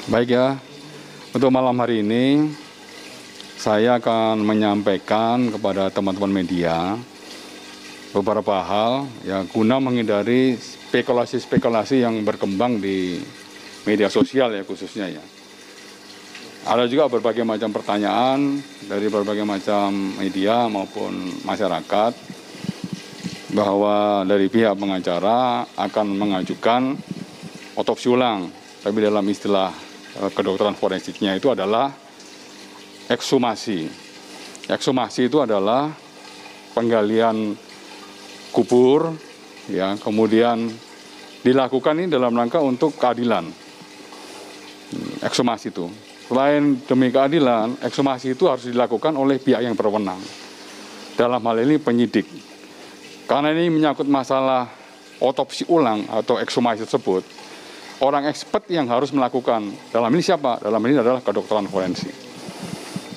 Baik ya, untuk malam hari ini saya akan menyampaikan kepada teman-teman media beberapa hal ya guna menghindari spekulasi-spekulasi yang berkembang di media sosial ya khususnya ya. Ada juga berbagai macam pertanyaan dari berbagai macam media maupun masyarakat bahwa dari pihak pengacara akan mengajukan otopsi ulang, tapi dalam istilah kedokteran forensiknya itu adalah ekshumasi. Ekshumasi itu adalah penggalian kubur, ya, kemudian dilakukan ini dalam rangka untuk keadilan. Ekshumasi itu. Selain demi keadilan, ekshumasi itu harus dilakukan oleh pihak yang berwenang. Dalam hal ini penyidik. Karena ini menyangkut masalah otopsi ulang atau ekshumasi tersebut, orang expert yang harus melakukan. Dalam ini siapa? Dalam ini adalah kedokteran forensik.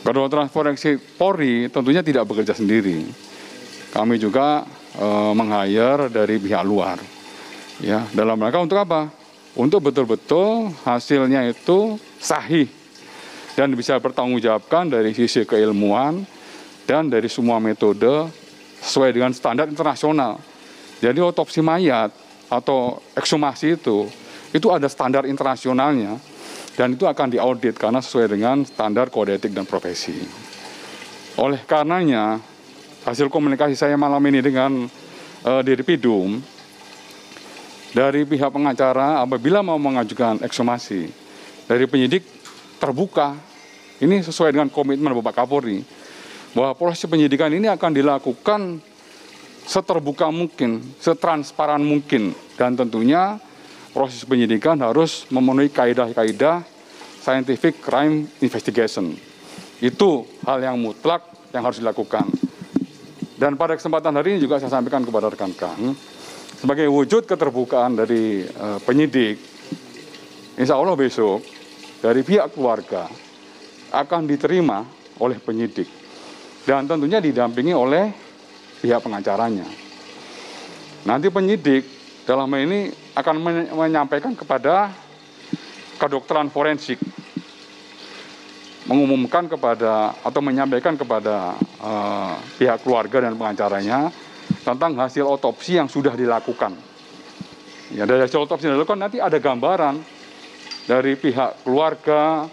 Kedokteran forensik Polri tentunya tidak bekerja sendiri. Kami juga meng-hire dari pihak luar. Ya, dalam rangka untuk apa? Untuk betul-betul hasilnya itu sahih dan bisa bertanggungjawabkan dari sisi keilmuan dan dari semua metode sesuai dengan standar internasional. Jadi otopsi mayat atau ekshumasi itu ada standar internasionalnya dan itu akan diaudit karena sesuai dengan standar kode etik dan profesi. Oleh karenanya, hasil komunikasi saya malam ini dengan Dirpidum, dari pihak pengacara apabila mau mengajukan ekshumasi, dari penyidik terbuka. Ini sesuai dengan komitmen Bapak Kapolri, bahwa proses penyidikan ini akan dilakukan seterbuka mungkin, setransparan mungkin, dan tentunya proses penyidikan harus memenuhi kaidah-kaidah scientific crime investigation. Itu hal yang mutlak yang harus dilakukan. Dan pada kesempatan hari ini juga saya sampaikan kepada rekan-rekan, sebagai wujud keterbukaan dari penyidik, insya Allah besok dari pihak keluarga akan diterima oleh penyidik dan tentunya didampingi oleh pihak pengacaranya. Nanti penyidik dalam hal ini akan menyampaikan kepada kedokteran forensik, mengumumkan kepada atau menyampaikan kepada pihak keluarga dan pengacaranya tentang hasil otopsi yang sudah dilakukan. Ya, dari hasil otopsi yang dilakukan nanti ada gambaran dari pihak keluarga,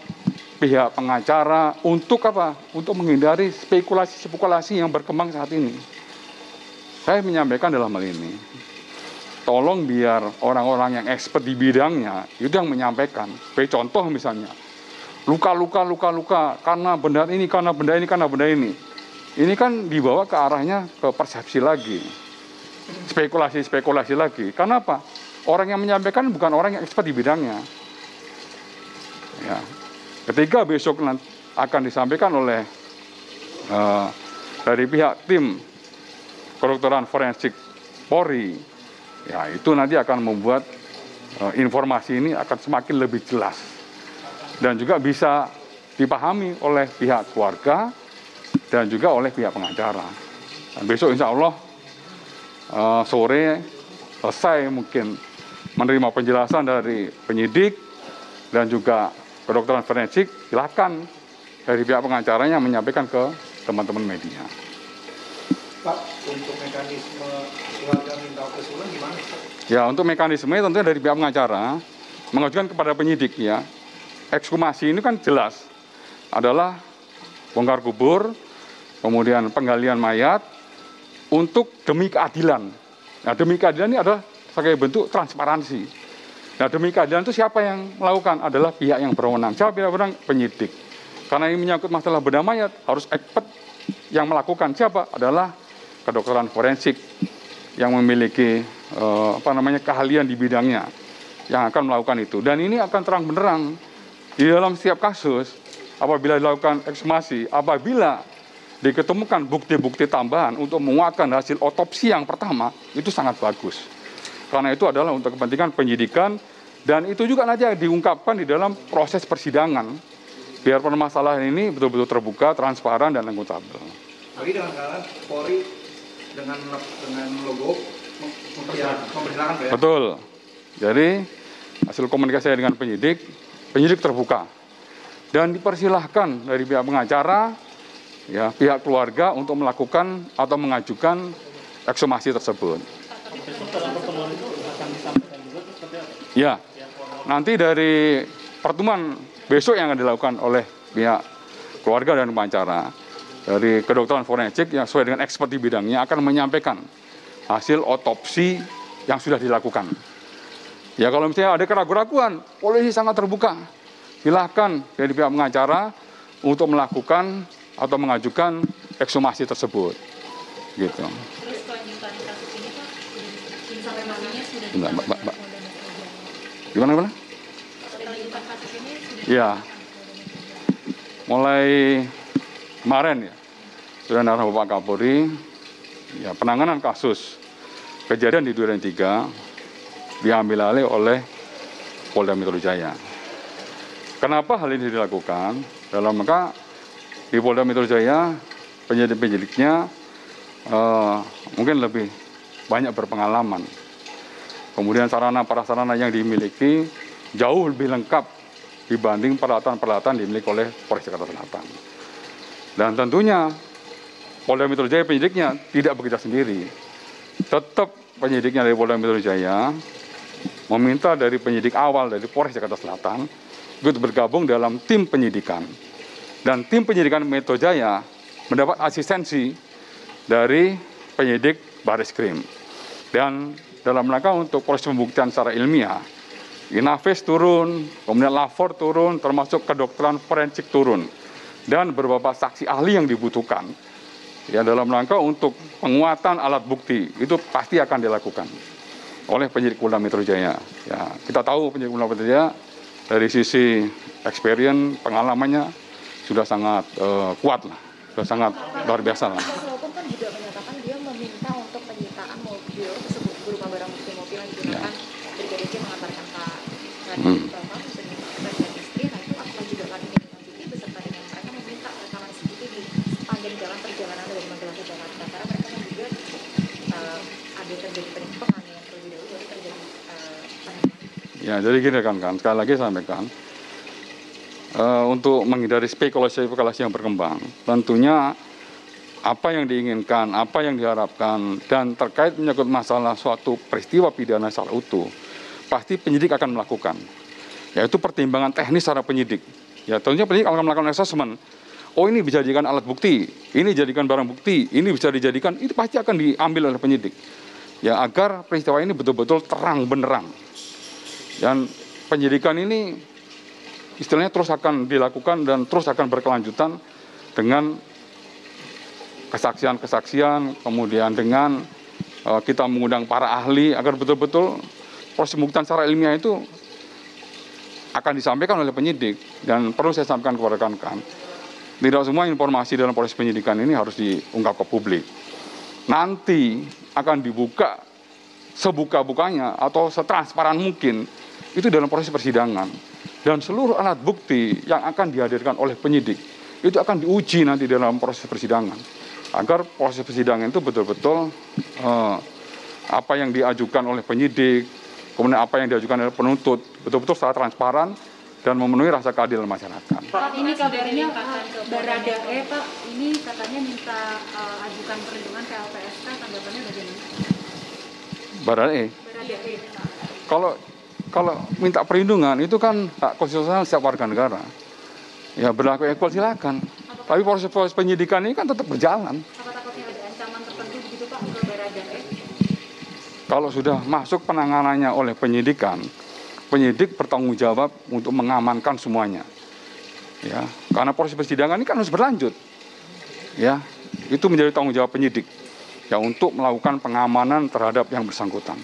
pihak pengacara untuk apa? Untuk menghindari spekulasi-spekulasi yang berkembang saat ini. Saya menyampaikan dalam hal ini, tolong biar orang-orang yang expert di bidangnya itu yang menyampaikan. Sebagai contoh misalnya, luka karena benda ini, karena benda ini, karena benda ini. Ini kan dibawa ke arahnya ke persepsi lagi, spekulasi lagi. Karena apa? Orang yang menyampaikan bukan orang yang expert di bidangnya. Ya. Ketika besok akan disampaikan oleh dari pihak tim kedokteran forensik Polri, ya itu nanti akan membuat informasi ini akan semakin lebih jelas dan juga bisa dipahami oleh pihak keluarga dan juga oleh pihak pengacara. Dan besok insya Allah sore selesai mungkin menerima penjelasan dari penyidik dan juga kedokteran forensik, silakan dari pihak pengacaranya menyampaikan ke teman-teman media. Pak, untuk mekanisme keluarga minta otopsi ulang gimana, Pak? Ya, untuk mekanisme tentunya dari pihak pengacara mengajukan kepada penyidik ya. Ekshumasi ini kan jelas adalah bongkar kubur, kemudian penggalian mayat untuk demi keadilan. Nah, demi keadilan ini adalah sebagai bentuk transparansi. Nah, demi keadilan itu siapa yang melakukan? Adalah pihak yang berwenang. Siapa pihak berwenang? Penyidik. Karena ini menyangkut masalah benda mayat, harus expert yang melakukan. Siapa? Adalah kedokteran forensik yang memiliki keahlian di bidangnya yang akan melakukan itu. Dan ini akan terang benderang di dalam setiap kasus apabila dilakukan ekshumasi, apabila diketemukan bukti-bukti tambahan untuk menguatkan hasil otopsi yang pertama, itu sangat bagus. Karena itu adalah untuk kepentingan penyidikan dan itu juga nanti diungkapkan di dalam proses persidangan. Biar permasalahan ini betul-betul terbuka, transparan, dan akuntabel. Lagi dengan kalian Polri dengan logo mempersilahkan ya? Betul. Jadi hasil komunikasi saya dengan penyidik penyidik terbuka dan dipersilahkan dari pihak pengacara, ya, pihak keluarga untuk melakukan atau mengajukan ekshumasi tersebut. Ya, nanti dari pertemuan besok yang akan dilakukan oleh pihak keluarga dan pengacara dari kedokteran forensik yang sesuai dengan expert di bidangnya akan menyampaikan hasil otopsi yang sudah dilakukan. Ya, kalau misalnya ada keraguan-keraguan, polisi sangat terbuka. Silahkan dari pihak pengacara untuk melakukan atau mengajukan ekshumasi tersebut. Gitu. Terus kelanjutan kasus ini Pak, informasinya sudah Enggak, ditangani Mbak. oleh Polda Metro Jaya. Gimana? Kelanjutan kasus ini sudah Ya. ditangani oleh Polda Metro Jaya. Mulai kemarin ya, sudah arahan Bapak Kapolri, ya, penanganan kasus kejadian di Duren 3 diambil alih oleh Polda Metro Jaya. Kenapa hal ini dilakukan? Dalam rangka di Polda Metro Jaya penyidik-penyidiknya mungkin lebih banyak berpengalaman. Kemudian sarana prasarana yang dimiliki jauh lebih lengkap dibanding peralatan-peralatan dimiliki oleh Polres Jakarta Selatan. Dan tentunya Polda Metro Jaya penyidiknya tidak bekerja sendiri. Tetap penyidiknya dari Polda Metro Jaya meminta dari penyidik awal dari Polres Jakarta Selatan ikut bergabung dalam tim penyidikan. Dan tim penyidikan Metro Jaya mendapat asistensi dari penyidik Bareskrim. Dan dalam rangka untuk proses pembuktian secara ilmiah, Inavis turun, kemudian Lapor turun, termasuk kedokteran forensik turun. Dan beberapa saksi ahli yang dibutuhkan. Ya, dalam rangka untuk penguatan alat bukti, itu pasti akan dilakukan oleh penyidik Polda Metro Jaya. Ya, kita tahu penyidik Polda Metro Jaya dari sisi experience, pengalamannya sudah sangat kuat lah, sudah sangat luar biasa lah. Walaupun kan juga menyatakan dia meminta untuk penyitaan mobil tersebut berupa barang bukti mobil yang digunakan Brigadir J mengantarkan Pak Raditya Bapak beserta dan istri. Nah itu akan juga kali ini dilanjuti beserta dengan mereka meminta rekaman CCTV di sepanjang jalan perjalanan dari Magelang ke Jakarta karena mereka kan juga ada terjadi penganiayaan terlebih dahulu baru terjadi penembakan. Ya, jadi gini kan, sekali lagi saya sampaikan, untuk menghindari spekulasi-spekulasi yang berkembang, tentunya apa yang diinginkan, apa yang diharapkan, dan terkait menyangkut masalah suatu peristiwa pidana secara utuh, pasti penyidik akan melakukan, yaitu pertimbangan teknis secara penyidik. Ya, tentunya penyidik akan melakukan assessment. Oh, ini bisa dijadikan alat bukti, ini dijadikan barang bukti, ini bisa dijadikan, itu pasti akan diambil oleh penyidik. Ya, agar peristiwa ini betul-betul terang benderang. Dan penyidikan ini istilahnya terus akan dilakukan dan terus akan berkelanjutan dengan kesaksian-kesaksian, kemudian dengan kita mengundang para ahli agar betul-betul proses pembuktian secara ilmiah itu akan disampaikan oleh penyidik. Dan perlu saya sampaikan kepada rekan-rekan, tidak semua informasi dalam proses penyidikan ini harus diungkap ke publik. Nanti akan dibuka sebuka-bukanya atau setransparan mungkin itu dalam proses persidangan. Dan seluruh alat bukti yang akan dihadirkan oleh penyidik itu akan diuji nanti dalam proses persidangan. Agar proses persidangan itu betul-betul apa yang diajukan oleh penyidik, kemudian apa yang diajukan oleh penuntut, betul-betul secara transparan dan memenuhi rasa keadilan masyarakat. Pak, ini kabarnya Baradae, Pak, ini katanya minta ajukan perlindungan ke LPSK, tanggapannya bagaimana? Baradae, kalau minta perlindungan itu kan hak konstitusional setiap warga negara. Ya, berlaku equal silakan. Tapi proses penyidikan ini kan tetap berjalan. Apa takutnya ada ancaman tertentu begitu Pak ke Baradae? Kalau sudah masuk penanganannya oleh penyidikan, penyidik bertanggung jawab untuk mengamankan semuanya. Ya, karena proses persidangan ini kan harus berlanjut. Ya, itu menjadi tanggung jawab penyidik ya untuk melakukan pengamanan terhadap yang bersangkutan.